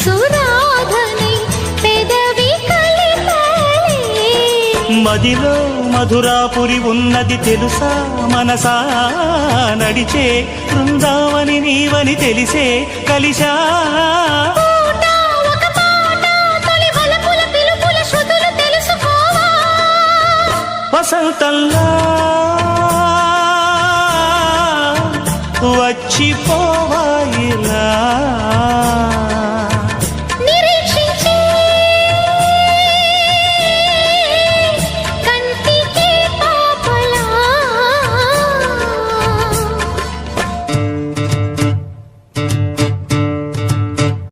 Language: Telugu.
సురాధనై పెదవి కలిపేలే. మదిలో మధురాపురి ఉన్నది తెలుసా మనసా, నడిచే బృందావని నీవని తెలిసే కలిశా. పూట ఒక పాట తొలి వలపుల పిలుపుల శృతులు తెలుసుకోవా. వసంతంలా